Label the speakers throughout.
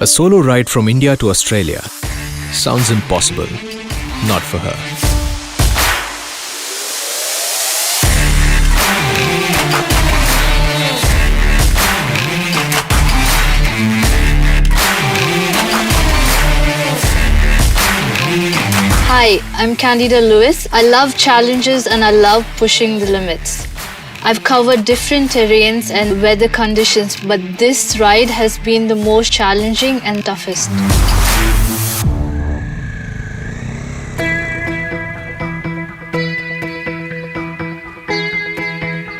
Speaker 1: A solo ride from India to Australia sounds impossible. Not for her.
Speaker 2: Hi, I'm Candida Lewis. I love challenges and I love pushing the limits. I've covered different terrains and weather conditions, but this ride has been the most challenging and toughest.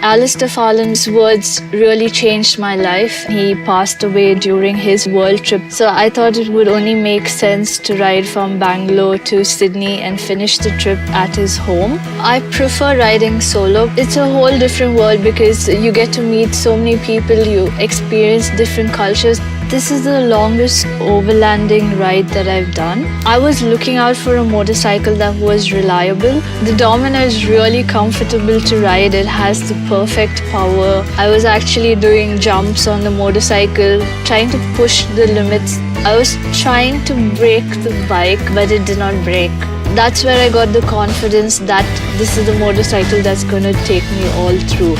Speaker 2: Alistair Fallon's words really changed my life. He passed away during his world trip, so I thought it would only make sense to ride from Bangalore to Sydney and finish the trip at his home. I prefer riding solo. It's a whole different world because you get to meet so many people, you experience different cultures. This is the longest overlanding ride that I've done. I was looking out for a motorcycle that was reliable. The Domino is really comfortable to ride. It has the perfect power. I was actually doing jumps on the motorcycle, trying to push the limits. I was trying to brake the bike, but it did not brake. That's where I got the confidence that this is the motorcycle that's going to take me all through.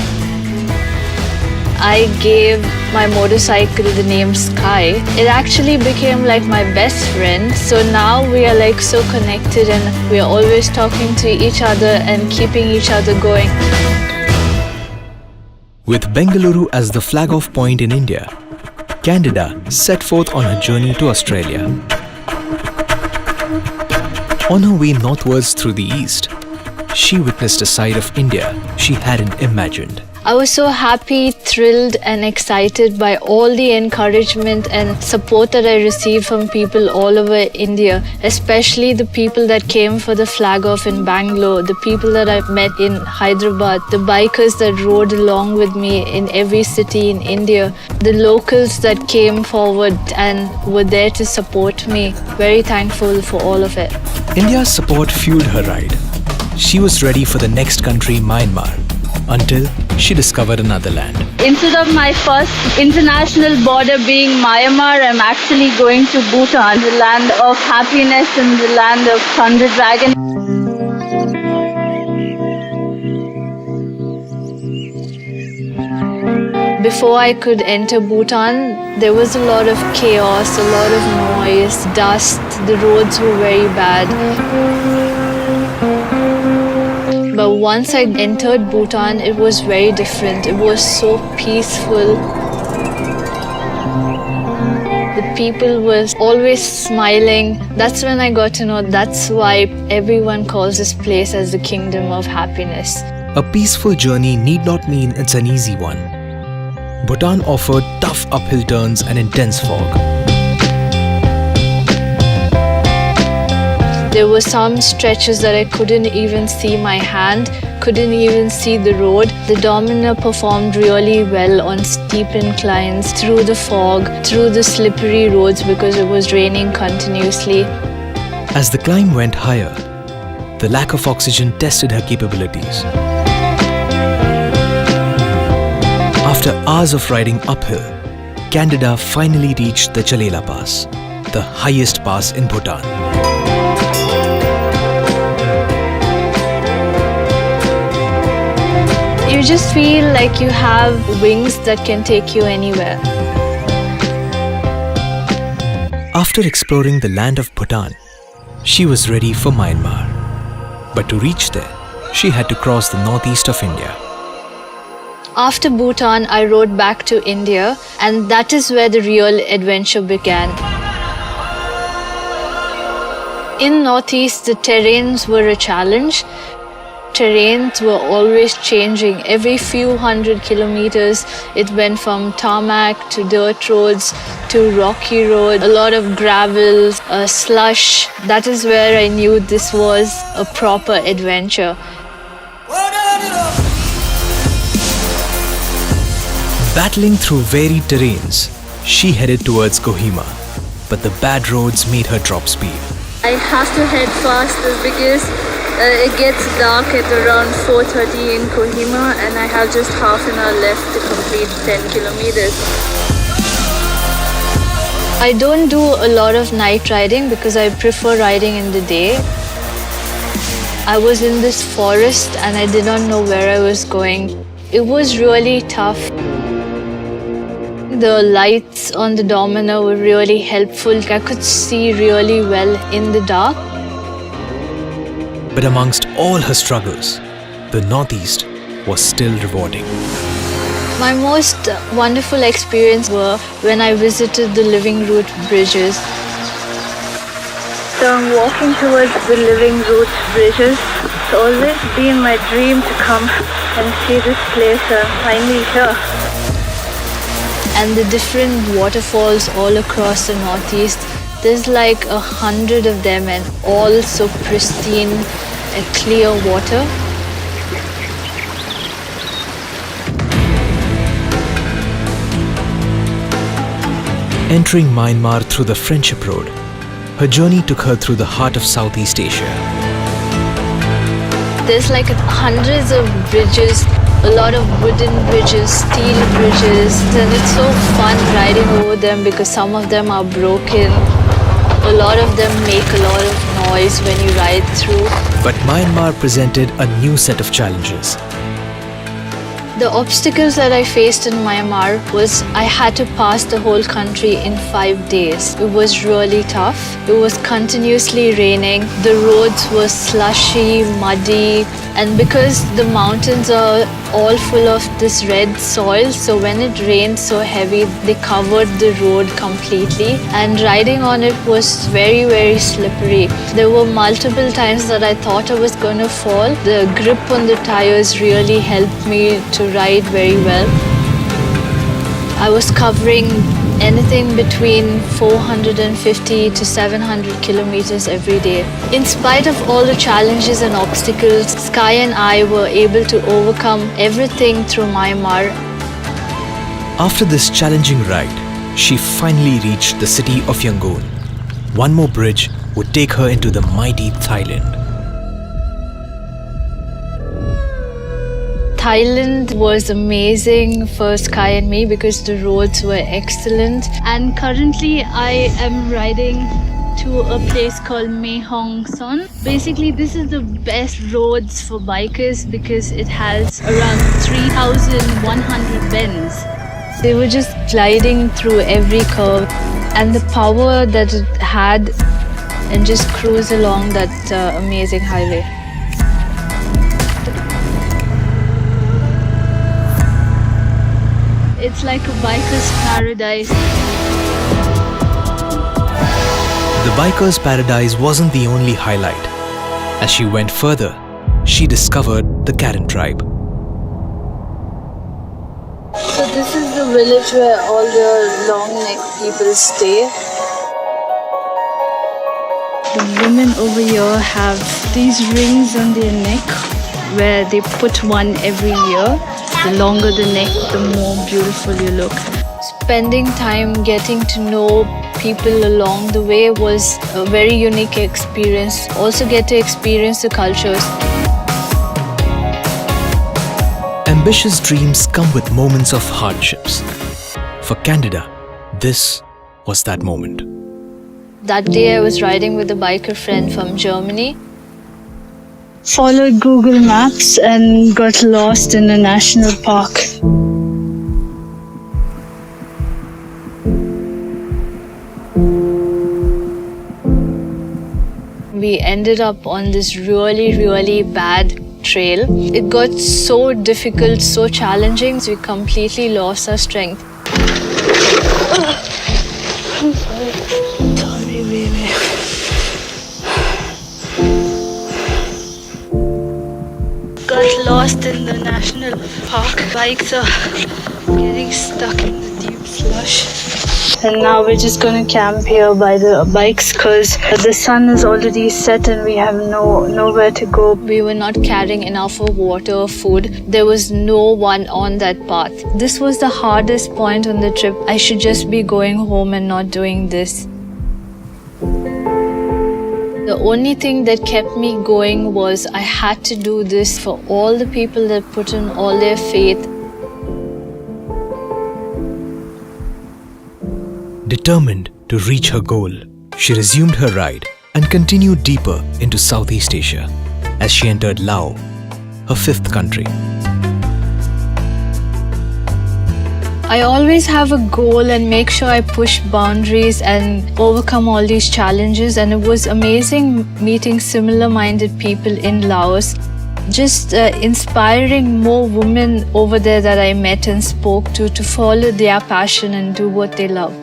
Speaker 2: I gave my motorcycle the name Sky. It actually became like my best friend. So now we are like so connected and we are always talking to each other and keeping each other going.
Speaker 1: With Bengaluru as the flag-off point in India, Candida set forth on her journey to Australia. On her way northwards through the east, she witnessed a side of India she hadn't imagined.
Speaker 2: I was so happy, thrilled and excited by all the encouragement and support that I received from people all over India, especially the people that came for the flag off in Bangalore, the people that I met in Hyderabad, the bikers that rode along with me in every city in India, the locals that came forward and were there to support me. Very thankful for all of it.
Speaker 1: India's support fueled her ride. She was ready for the next country, Myanmar, until she discovered another land.
Speaker 3: Instead of my first international border being Myanmar, I'm actually going to Bhutan, the land of happiness and the land of Thunder Dragon.
Speaker 2: Before I could enter Bhutan, there was a lot of chaos, a lot of noise, dust. The roads were very bad. But once I entered Bhutan, it was very different. It was so peaceful. The people were always smiling. That's when I got to know that's why everyone calls this place as the Kingdom of Happiness.
Speaker 1: A peaceful journey need not mean it's an easy one. Bhutan offered tough uphill turns and intense fog.
Speaker 2: There were some stretches that I couldn't even see my hand, couldn't even see the road. The Domino performed really well on steep inclines, through the fog, through the slippery roads because it was raining continuously.
Speaker 1: As the climb went higher, the lack of oxygen tested her capabilities. After hours of riding uphill, Candida finally reached the Chalela Pass, the highest pass in Bhutan.
Speaker 2: You just feel like you have wings that can take you anywhere.
Speaker 1: After exploring the land of Bhutan, she was ready for Myanmar. But to reach there, she had to cross the northeast of India.
Speaker 2: After Bhutan, I rode back to India, and that is where the real adventure began. In Northeast, the terrains were a challenge. Terrains were always changing. Every few hundred kilometers, it went from tarmac to dirt roads to rocky road, a lot of gravel, slush. That is where I knew this was a proper adventure.
Speaker 1: Battling through varied terrains, she headed towards Kohima, but the bad roads made her drop speed.
Speaker 3: I have to head faster because it gets dark at around 4:30 in Kohima and I have just half an hour left to complete 10 kilometers.
Speaker 2: I don't do a lot of night riding because I prefer riding in the day. I was in this forest and I did not know where I was going. It was really tough. The lights on the Domino were really helpful. I could see really well in the dark.
Speaker 1: But amongst all her struggles, the Northeast was still rewarding.
Speaker 2: My most wonderful experience were when I visited the Living Root bridges.
Speaker 3: So I'm walking towards the Living Root bridges. It's always been my dream to come and see this place. I'm finally here.
Speaker 2: And the different waterfalls all across the Northeast. There's like 100 of them and all so pristine and clear water.
Speaker 1: Entering Myanmar through the Friendship Road, her journey took her through the heart of Southeast Asia.
Speaker 2: There's like hundreds of bridges, a lot of wooden bridges, steel bridges, and it's so fun riding over them because some of them are broken. A lot of them make a lot of noise when you ride through.
Speaker 1: But Myanmar presented a new set of challenges.
Speaker 2: The obstacles that I faced in Myanmar was I had to pass the whole country in 5 days. It was really tough. It was continuously raining. The roads were slushy, muddy, and because the mountains are all full of this red soil, so when it rained so heavy, they covered the road completely, and riding on it was very, very slippery. There were multiple times that I thought I was going to fall. The grip on the tires really helped me to ride very well. I was covering anything between 450 to 700 kilometers every day. In spite of all the challenges and obstacles, Sky and I were able to overcome everything through Myanmar.
Speaker 1: After this challenging ride, she finally reached the city of Yangon. One more bridge would take her into the mighty Thailand.
Speaker 2: Thailand was amazing for Sky and me because the roads were excellent.
Speaker 3: And currently I am riding to a place called Mae Hong Son. Basically, this is the best roads for bikers because it has around 3,100 bends.
Speaker 2: They were just gliding through every curve, and the power that it had, and just cruise along that amazing highway.
Speaker 3: It's like a biker's paradise.
Speaker 1: The biker's paradise wasn't the only highlight. As she went further, she discovered the Karen tribe.
Speaker 2: So this is the village where all the long-necked people stay.
Speaker 3: The women over here have these rings on their neck where they put one every year. The longer the neck, the more beautiful you look.
Speaker 2: Spending time getting to know people along the way was a very unique experience. Also get to experience the cultures.
Speaker 1: Ambitious dreams come with moments of hardships. For Candida, this was that moment.
Speaker 2: That day I was riding with a biker friend from Germany.
Speaker 3: Followed Google Maps and got lost in a national park.
Speaker 2: We ended up on this really, really bad trail. It got so difficult, so challenging, we completely lost our strength.
Speaker 3: Sorry, baby. Got lost in the national park. Bikes are getting stuck in the deep slush. And now we're just gonna camp here by the bikes because the sun is already set and we have nowhere to go.
Speaker 2: We were not carrying enough of water, food. There was no one on that path. This was the hardest point on the trip. I should just be going home and not doing this. The only thing that kept me going was I had to do this for all the people that put in all their faith.
Speaker 1: Determined To reach her goal, she resumed her ride and continued deeper into Southeast Asia as she entered Laos, her fifth country.
Speaker 2: I always have a goal and make sure I push boundaries and overcome all these challenges, and it was amazing meeting similar-minded people in Laos. Just inspiring more women over there that I met and spoke to follow their passion and do what they love.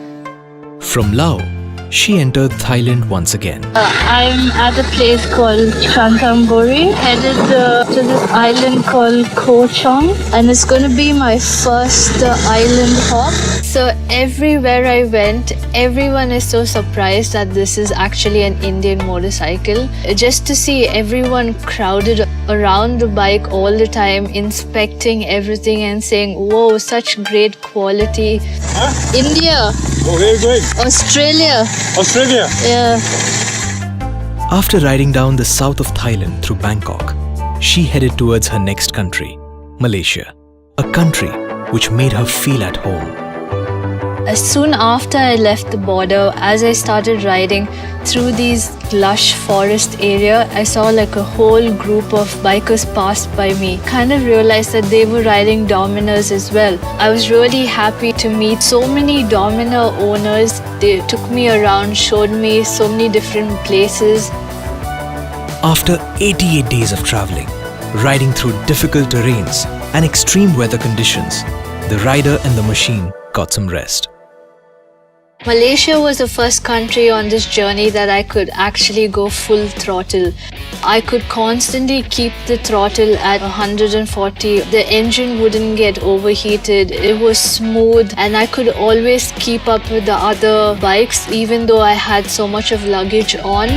Speaker 1: From Laos, she entered Thailand once again.
Speaker 3: I'm at a place called Chantamburi, headed to this island called Koh Chong, and it's going to be my first island hop.
Speaker 2: So everywhere I went, everyone is so surprised that this is actually an Indian motorcycle. Just to see everyone crowded around the bike all the time, inspecting everything and saying, "Whoa, such great quality." India.
Speaker 4: Oh, where are you going?
Speaker 2: Australia.
Speaker 4: Australia?
Speaker 2: Yeah.
Speaker 1: After riding down the south of Thailand through Bangkok, she headed towards her next country, Malaysia, a country which made her feel at home.
Speaker 2: Soon after I left the border, as I started riding through these lush forest area, I saw like a whole group of bikers pass by me. Kind of realized that they were riding Dominers as well. I was really happy to meet so many Dominer owners. They took me around, showed me so many different places.
Speaker 1: After 88 days of traveling, riding through difficult terrains and extreme weather conditions, the rider and the machine got some rest.
Speaker 2: Malaysia was the first country on this journey that I could actually go full throttle. I could constantly keep the throttle at 140. The engine wouldn't get overheated. It was smooth and I could always keep up with the other bikes even though I had so much of luggage on.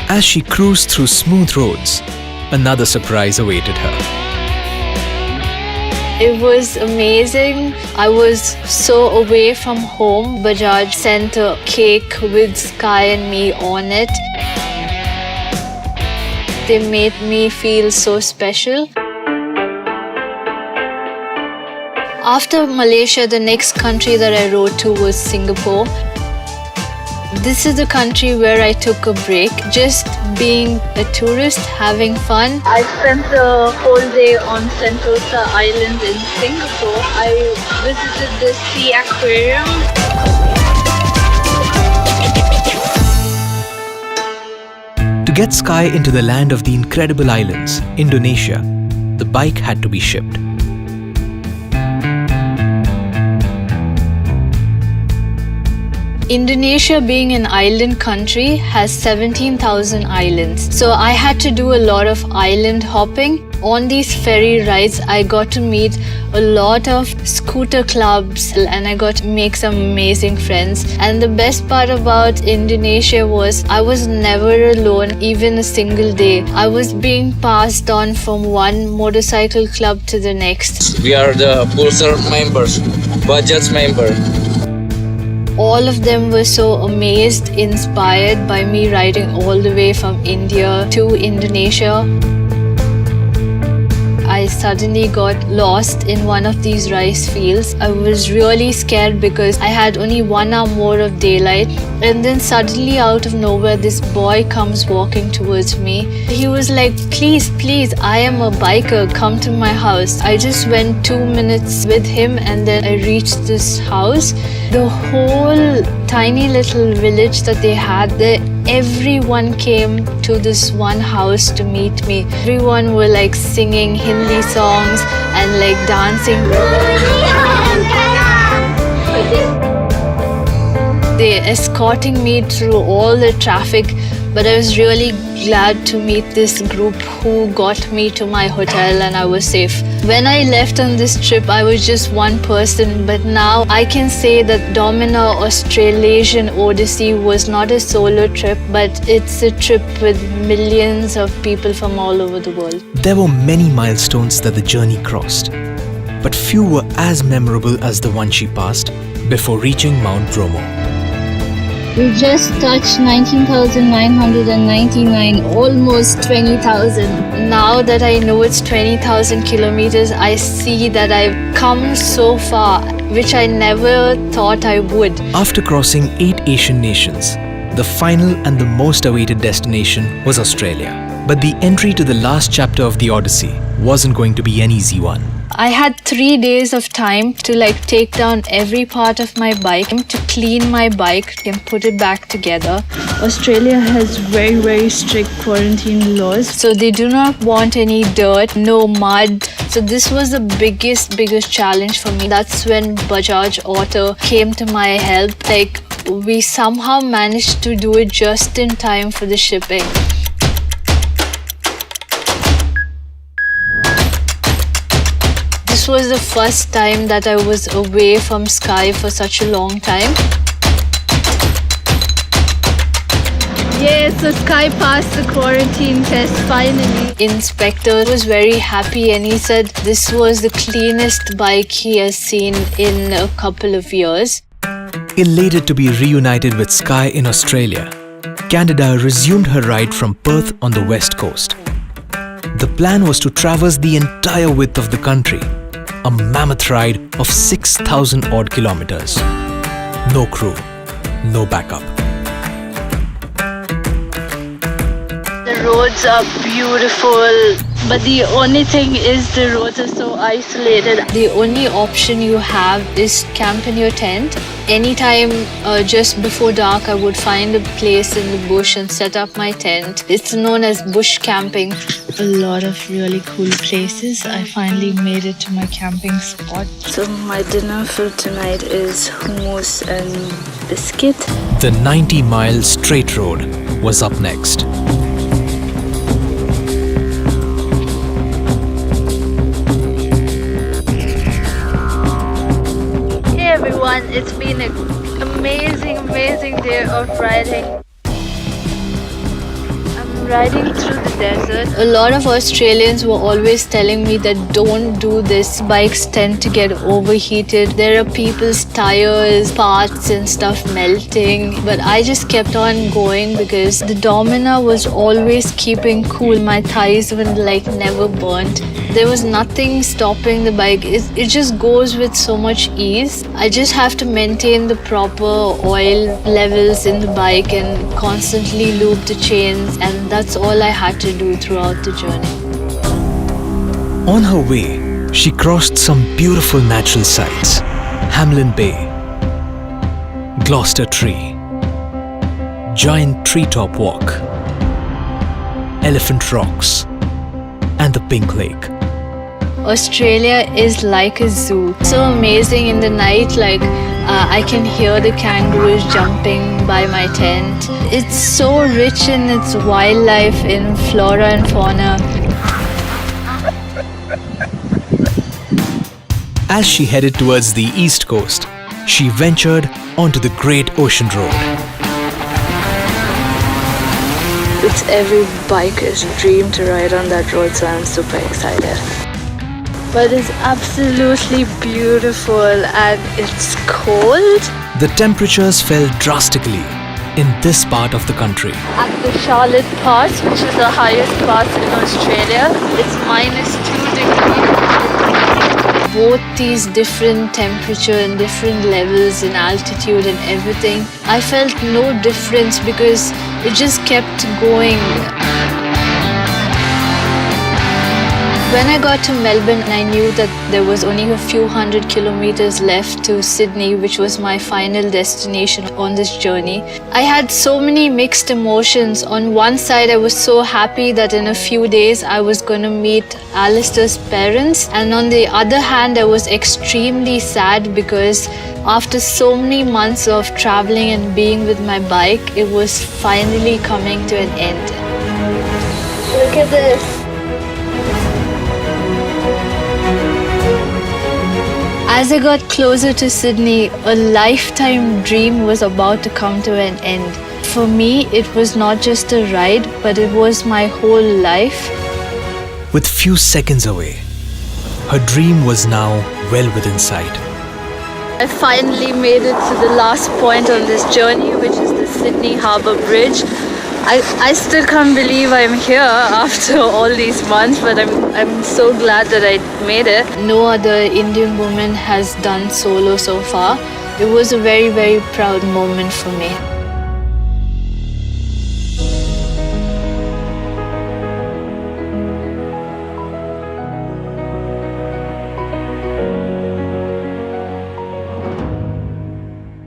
Speaker 1: As she cruised through smooth roads, another surprise awaited her.
Speaker 2: It was amazing. I was so away from home. Bajaj sent a cake with Sky and me on it. They made me feel so special. After Malaysia, the next country that I rode to was Singapore. This is the country where I took a break, just being a tourist, having fun.
Speaker 3: I spent the whole day on Sentosa Island in Singapore. I visited the sea aquarium.
Speaker 1: To get Sky into the land of the incredible islands, Indonesia, the bike had to be shipped.
Speaker 2: Indonesia, being an island country, has 17,000 islands. So I had to do a lot of island hopping. On these ferry rides, I got to meet a lot of scooter clubs and I got to make some amazing friends. And the best part about Indonesia was I was never alone, even a single day. I was being passed on from one motorcycle club to the next.
Speaker 5: We are the Pulsar members, Bajaj member.
Speaker 2: All of them were so amazed, inspired by me riding all the way from India to Indonesia. I suddenly got lost in one of these rice fields. I was really scared because I had only 1 hour more of daylight. And then suddenly out of nowhere, this boy comes walking towards me. He was like, please, I am a biker, come to my house. I just went 2 minutes with him and then I reached this house. The whole tiny little village that they had there, everyone came to this one house to meet me. Everyone were like singing Hindi songs and like dancing. They escorting me through all the traffic, but I was really glad to meet this group who got me to my hotel and I was safe. When I left on this trip, I was just one person, but now I can say that Domino Australasian Odyssey was not a solo trip, but it's a trip with millions of people from all over the world.
Speaker 1: There were many milestones that the journey crossed, but few were as memorable as the one she passed before reaching Mount Bromo.
Speaker 2: We just touched 19,999, almost 20,000. Now that I know it's 20,000 kilometers, I see that I've come so far, which I never thought I would.
Speaker 1: After crossing 8 Asian nations, the final and the most awaited destination was Australia. But the entry to the last chapter of the Odyssey wasn't going to be an easy one.
Speaker 2: I had 3 days of time to take down every part of my bike, to clean my bike and put it back together.
Speaker 3: Australia has very, very strict quarantine laws.
Speaker 2: So they do not want any dirt, no mud. So this was the biggest challenge for me. That's when Bajaj Auto came to my help. We somehow managed to do it just in time for the shipping. This was the first time that I was away from Sky for such a long time.
Speaker 3: Yeah, so Sky passed the quarantine test finally.
Speaker 2: Inspector was very happy and he said this was the cleanest bike he has seen in a couple of years.
Speaker 1: Elated to be reunited with Sky in Australia, Candida resumed her ride from Perth on the west coast. The plan was to traverse the entire width of the country, a mammoth ride of 6,000 odd kilometers. No crew, no backup.
Speaker 3: The roads are beautiful, but the only thing is the roads are so isolated.
Speaker 2: The only option you have is camp in your tent. Anytime just before dark, I would find a place in the bush and set up my tent. It's known as bush camping.
Speaker 3: A lot of really cool places. I finally made it to my camping spot. So my dinner for tonight is hummus and biscuit.
Speaker 1: The 90-mile straight road was up next.
Speaker 3: Hey everyone, it's been an amazing day of riding. Riding through the desert.
Speaker 2: A lot of Australians were always telling me that don't do this. Bikes tend to get overheated. There are people's tires, parts and stuff melting. But I just kept on going because the Domina was always keeping cool. My thighs were never burnt. There was nothing stopping the bike. It just goes with so much ease. I just have to maintain the proper oil levels in the bike and constantly lube the chains, and that's all I had to do throughout the journey.
Speaker 1: On her way, she crossed some beautiful natural sights. Hamlin Bay, Gloucester Tree, Giant Treetop Walk, Elephant Rocks, and the Pink Lake.
Speaker 2: Australia is like a zoo. So amazing in the night, I can hear the kangaroos jumping by my tent. It's so rich in its wildlife, in flora and fauna.
Speaker 1: As she headed towards the east coast, she ventured onto the Great Ocean Road.
Speaker 3: It's every biker's dream to ride on that road, so I'm super excited. But it's absolutely beautiful and it's cold.
Speaker 1: The temperatures fell drastically in this part of the country.
Speaker 3: At the Charlotte Pass, which is the highest pass in Australia, it's -2 degrees.
Speaker 2: Both these different temperature and different levels in altitude and everything, I felt no difference because it just kept going. When I got to Melbourne, I knew that there was only a few hundred kilometers left to Sydney, which was my final destination on this journey. I had so many mixed emotions. On one side, I was so happy that in a few days I was going to meet Alistair's parents. And on the other hand, I was extremely sad because after so many months of traveling and being with my bike, it was finally coming to an end.
Speaker 3: Look at this.
Speaker 2: As I got closer to Sydney, a lifetime dream was about to come to an end. For me, it was not just a ride, but it was my whole life.
Speaker 1: With few seconds away, her dream was now well within sight.
Speaker 3: I finally made it to the last point on this journey, which is the Sydney Harbour Bridge. I still can't believe I'm here after all these months, but I'm so glad that I made it.
Speaker 2: No other Indian woman has done solo so far. It was a very, very proud moment for me.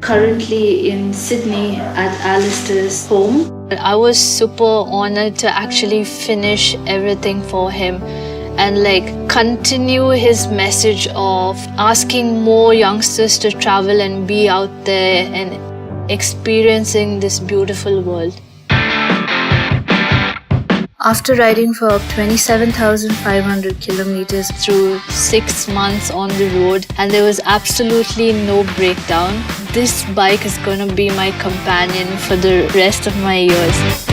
Speaker 2: Currently in Sydney at Alistair's home. I was super honored to actually finish everything for him and continue his message of asking more youngsters to travel and be out there and experiencing this beautiful world. After riding for 27,500 kilometers through 6 months on the road, and there was absolutely no breakdown, this bike is going to be my companion for the rest of my years.